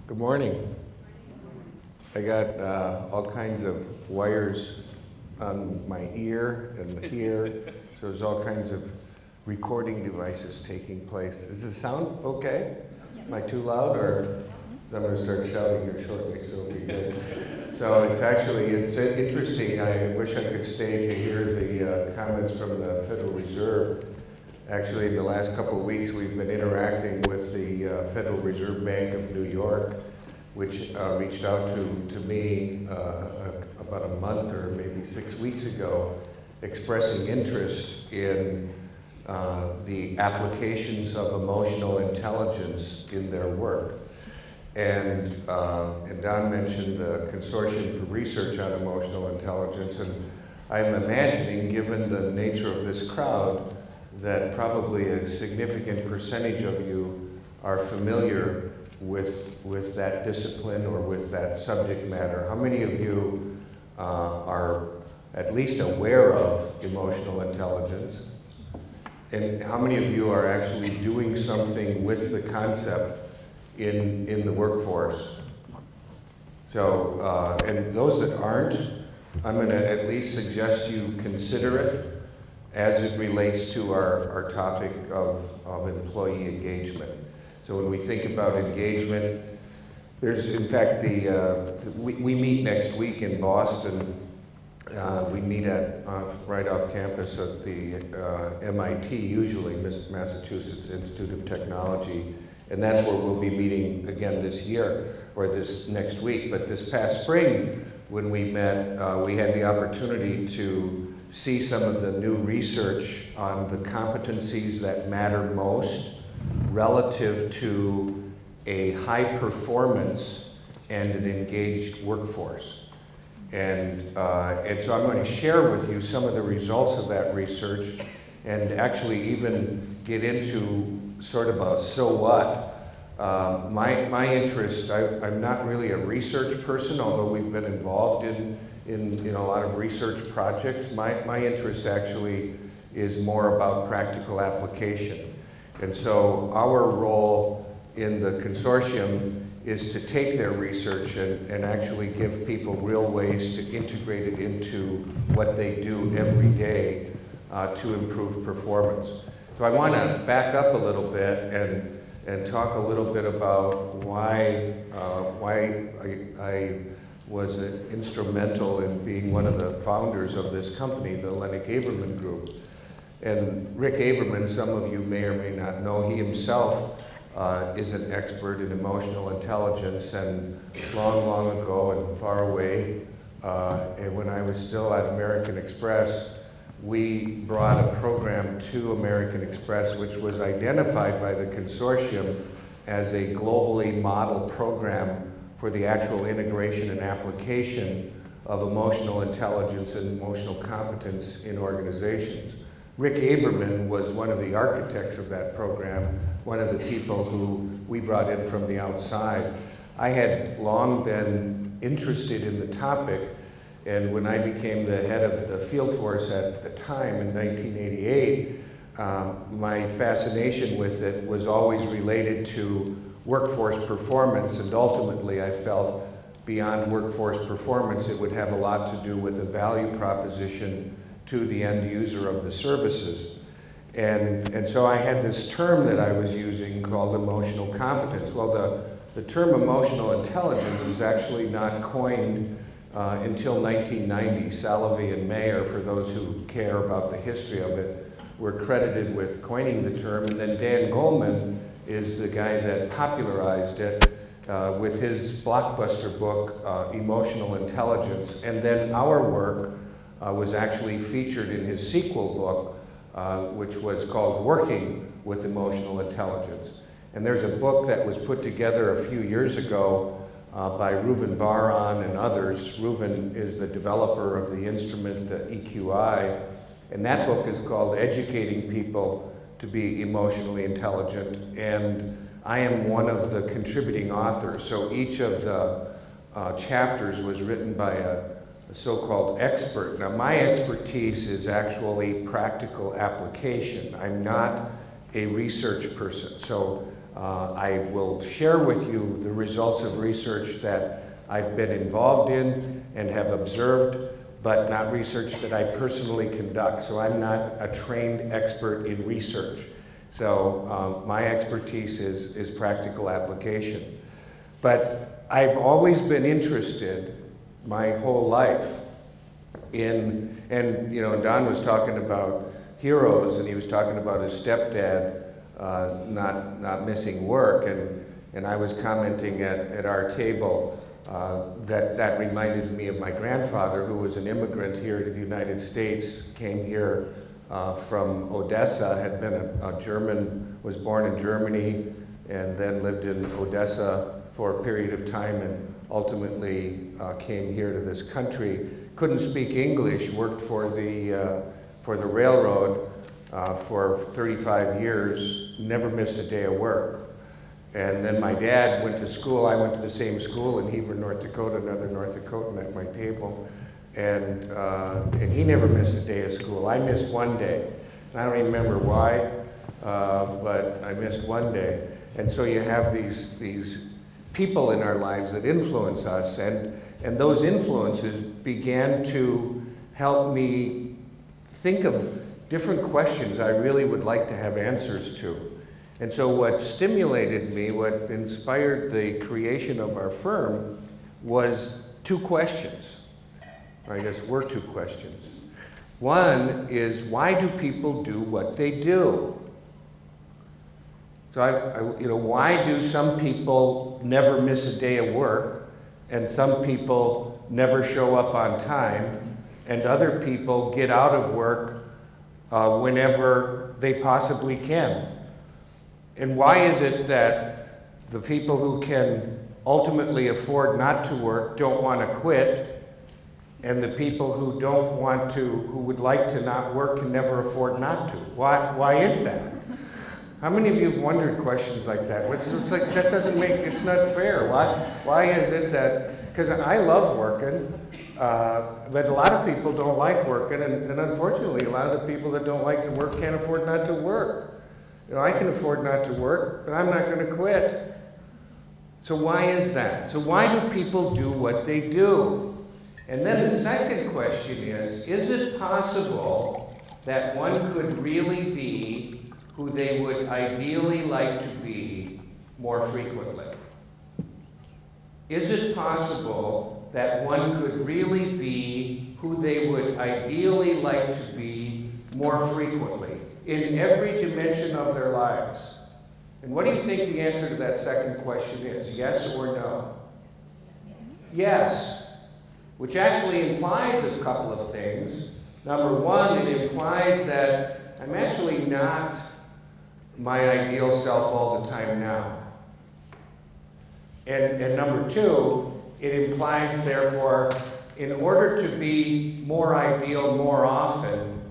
Good morning. I got all kinds of wires on my ear and here, so there's all kinds of recording devices taking place. Does the sound okay? Am I too loud, or? I'm going to start shouting here shortly, so it'll be good. So it's interesting. I wish I could stay to hear the comments from the Federal Reserve. Actually, in the last couple of weeks, we've been interacting with the Federal Reserve Bank of New York, which reached out to me about a month or maybe 6 weeks ago, expressing interest in the applications of emotional intelligence in their work. And Don mentioned the Consortium for Research on Emotional Intelligence, and I'm imagining, given the nature of this crowd, that probably a significant percentage of you are familiar with that discipline or with that subject matter. How many of you are at least aware of emotional intelligence? And how many of you are actually doing something with the concept in the workforce? So, and those that aren't, I'm going to at least suggest you consider it as it relates to our topic of employee engagement. So when we think about engagement, there's, in fact, we meet next week in Boston. We meet at right off campus at the MIT, usually Massachusetts Institute of Technology, and that's where we'll be meeting again this year, or this next week. But this past spring, when we met, we had the opportunity to see some of the new research on the competencies that matter most relative to a high performance and an engaged workforce. And so I'm going to share with you some of the results of that research and actually even get into sort of a so what. My interest, I'm not really a research person, although we've been involved in a lot of research projects. My interest actually is more about practical application. And so our role in the consortium is to take their research and actually give people real ways to integrate it into what they do every day to improve performance. So I want to back up a little bit and talk a little bit about why I was instrumental in being one of the founders of this company, the Lennick Group. And Rick Aberman, some of you may or may not know, he himself is an expert in emotional intelligence, and long ago and far away, and when I was still at American Express, we brought a program to American Express which was identified by the consortium as a globally modeled program for the actual integration and application of emotional intelligence and emotional competence in organizations. Rick Aberman was one of the architects of that program, one of the people who we brought in from the outside. I had long been interested in the topic, and when I became the head of the field force at the time in 1988, my fascination with it was always related to workforce performance, and ultimately I felt beyond workforce performance it would have a lot to do with a value proposition to the end user of the services. And so I had this term that I was using called emotional competence. Well, the term emotional intelligence was actually not coined until 1990. Salovey and Mayer, for those who care about the history of it, were credited with coining the term, and then Dan Goleman is the guy that popularized it with his blockbuster book, Emotional Intelligence. And then our work was actually featured in his sequel book, which was called Working with Emotional Intelligence. And there's a book that was put together a few years ago by Reuven Bar-On and others. Reuven is the developer of the instrument, the EQI, and that book is called Educating People to be Emotionally Intelligent, and I am one of the contributing authors. So each of the chapters was written by a so-called expert. Now, my expertise is actually practical application. I'm not a research person, so I will share with you the results of research that I've been involved in and have observed, but not research that I personally conduct. So I'm not a trained expert in research. So my expertise is practical application. But I've always been interested my whole life in, and you know, Don was talking about heroes, and he was talking about his stepdad not missing work, and I was commenting at our table that reminded me of my grandfather, who was an immigrant here to the United States, came here from Odessa, had been a German, was born in Germany, and then lived in Odessa for a period of time, and ultimately came here to this country. Couldn't speak English, worked for the railroad for 35 years, never missed a day of work. And then my dad went to school, I went to the same school in Hebron, North Dakota, another North Dakotan at my table. And he never missed a day of school. I missed one day. And I don't even remember why, but I missed one day. And so you have these people in our lives that influence us, and those influences began to help me think of different questions I really would like to have answers to. And so what stimulated me, what inspired the creation of our firm, was two questions. Or I guess were two questions. One is, why do people do what they do? So you know, why do some people never miss a day of work, and some people never show up on time, and other people get out of work whenever they possibly can? And why is it that the people who can ultimately afford not to work don't want to quit, and the people who don't want to, who would like to not work, can never afford not to? Why is that? How many of you have wondered questions like that? It's like, that doesn't make, it's not fair. Why is it that, because I love working, but a lot of people don't like working, and unfortunately, a lot of the people that don't like to work can't afford not to work. You know, I can afford not to work, but I'm not going to quit. So why is that? So why do people do what they do? And then the second question is it possible that one could really be who they would ideally like to be more frequently? Is it possible that one could really be who they would ideally like to be more frequently in every dimension of their lives? And what do you think the answer to that second question is? Yes or no? Yes, which actually implies a couple of things. Number one, it implies that I'm actually not my ideal self all the time now. And number two, it implies, therefore, in order to be more ideal more often,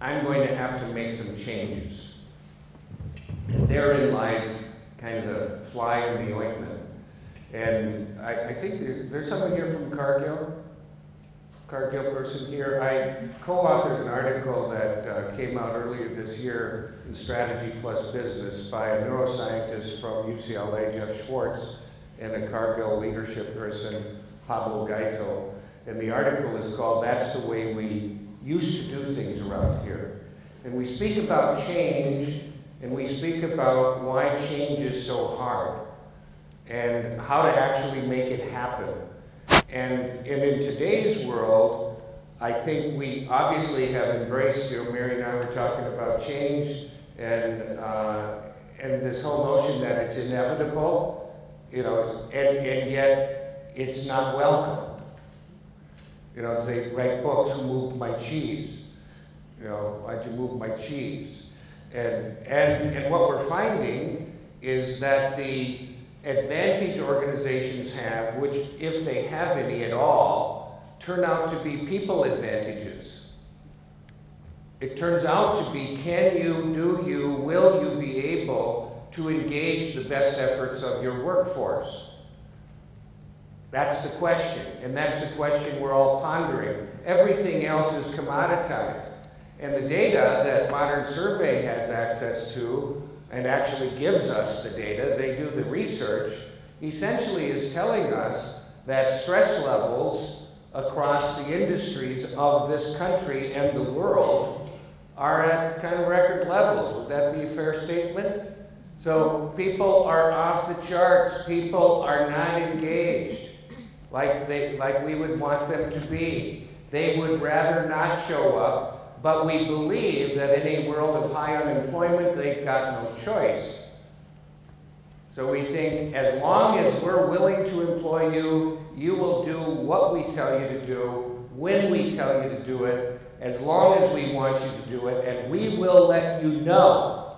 I'm going to have to make some changes. And therein lies kind of the fly in the ointment. And I think there's someone here from Cargill person here. I co-authored an article that came out earlier this year in Strategy Plus Business by a neuroscientist from UCLA, Jeff Schwartz, and a Cargill leadership person, Pablo Gaito. And the article is called "That's the Way We Used to Do Things Around Here." And we speak about change, and we speak about why change is so hard, and how to actually make it happen. And in today's world, I think we obviously have embraced, you know, Mary and I were talking about change, and this whole notion that it's inevitable, you know, and yet it's not welcomed. You know, they write books, "Who Moved My Cheese?" You know, "Why'd you move my cheese?" And what we're finding is that the advantage organizations have, which if they have any at all, turn out to be people advantages. It turns out to be, can you, do you, will you be able to engage the best efforts of your workforce? That's the question, and that's the question we're all pondering. Everything else is commoditized. And the data that Modern Survey has access to and actually gives us the data, they do the research, essentially is telling us that stress levels across the industries of this country and the world are at kind of record levels. Would that be a fair statement? So people are off the charts. People are not engaged like we would want them to be. They would rather not show up. But we believe that in a world of high unemployment, they've got no choice. So we think as long as we're willing to employ you, you will do what we tell you to do, when we tell you to do it, as long as we want you to do it, and we will let you know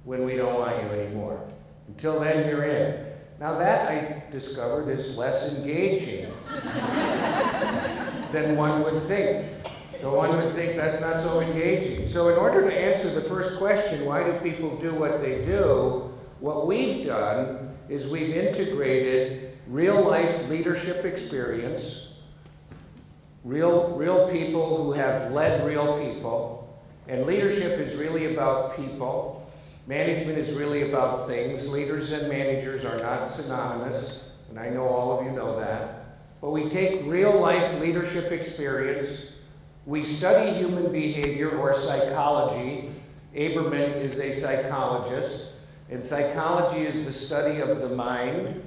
when we don't want you anymore. Until then, you're in. Now that, I've discovered, is less engaging than one would think. So one would think that's not so engaging. So in order to answer the first question, why do people do what they do, what we've done is we've integrated real-life leadership experience, real people who have led real people, and leadership is really about people. Management is really about things. Leaders and managers are not synonymous, and I know all of you know that. But we take real-life leadership experience. We study human behavior, or psychology. Aberman is a psychologist, and psychology is the study of the mind.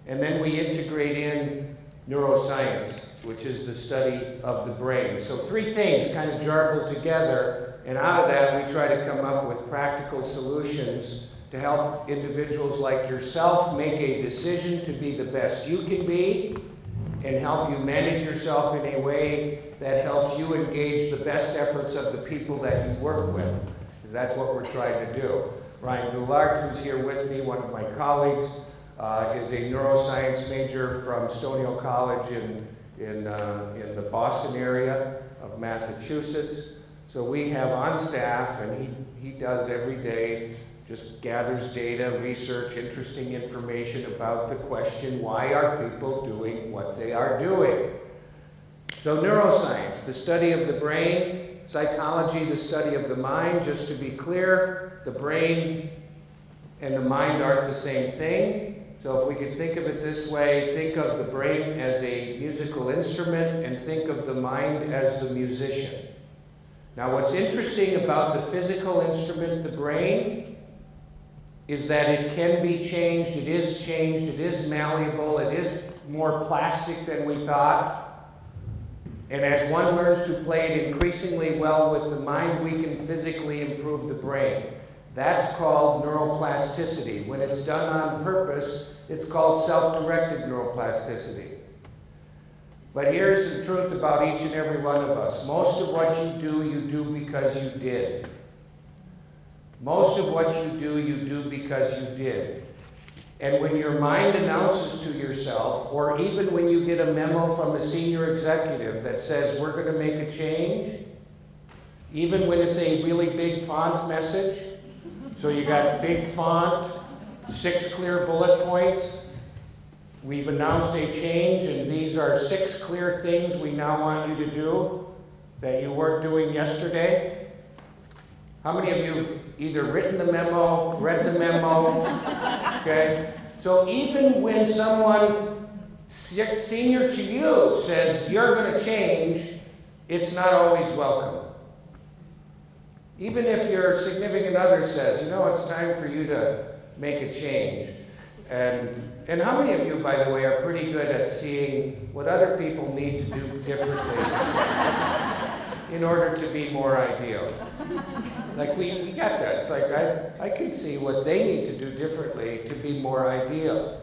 And then we integrate in neuroscience, which is the study of the brain. So three things kind of jarbled together, and out of that we try to come up with practical solutions to help individuals like yourself make a decision to be the best you can be, and help you manage yourself in a way that helps you engage the best efforts of the people that you work with, because that's what we're trying to do. Ryan Goulart, who's here with me, one of my colleagues, is a neuroscience major from Stony Hill College in the Boston area of Massachusetts. So we have on staff, and he does every day, just gathers data, research, interesting information about the question, why are people doing what they are doing? So neuroscience, the study of the brain, psychology, the study of the mind. Just to be clear, the brain and the mind aren't the same thing. So if we could think of it this way, think of the brain as a musical instrument and think of the mind as the musician. Now what's interesting about the physical instrument, the brain, is that it can be changed, it is malleable, it is more plastic than we thought. And as one learns to play it increasingly well with the mind, we can physically improve the brain. That's called neuroplasticity. When it's done on purpose, it's called self-directed neuroplasticity. But here's the truth about each and every one of us. Most of what you do because you did. Most of what you do because you did. And when your mind announces to yourself, or even when you get a memo from a senior executive that says, we're going to make a change, even when it's a really big font message, so you got big font, 6 clear bullet points, we've announced a change, and these are 6 clear things we now want you to do that you weren't doing yesterday. How many of you have either written the memo, read the memo, okay? So even when someone senior to you says, you're going to change, it's not always welcome. Even if your significant other says, you know, it's time for you to make a change. And how many of you, by the way, are pretty good at seeing what other people need to do differently in order to be more ideal? Like we got that. It's like I can see what they need to do differently to be more ideal.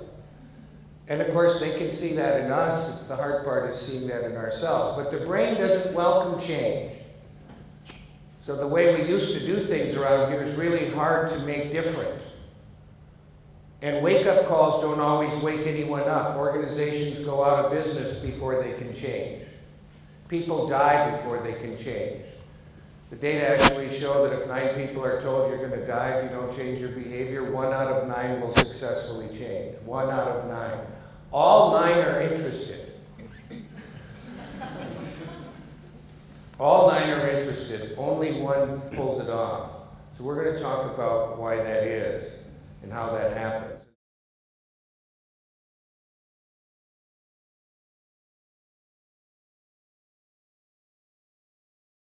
And of course they can see that in us. It's the hard part is seeing that in ourselves. But the brain doesn't welcome change. So the way we used to do things around here is really hard to make different. And wake-up calls don't always wake anyone up. Organizations go out of business before they can change. People die before they can change. The data actually show that if 9 people are told you're going to die if you don't change your behavior, 1 out of 9 will successfully change. 1 out of 9. All 9 are interested. All 9 are interested. Only 1 pulls it off. So we're going to talk about why that is and how that happens.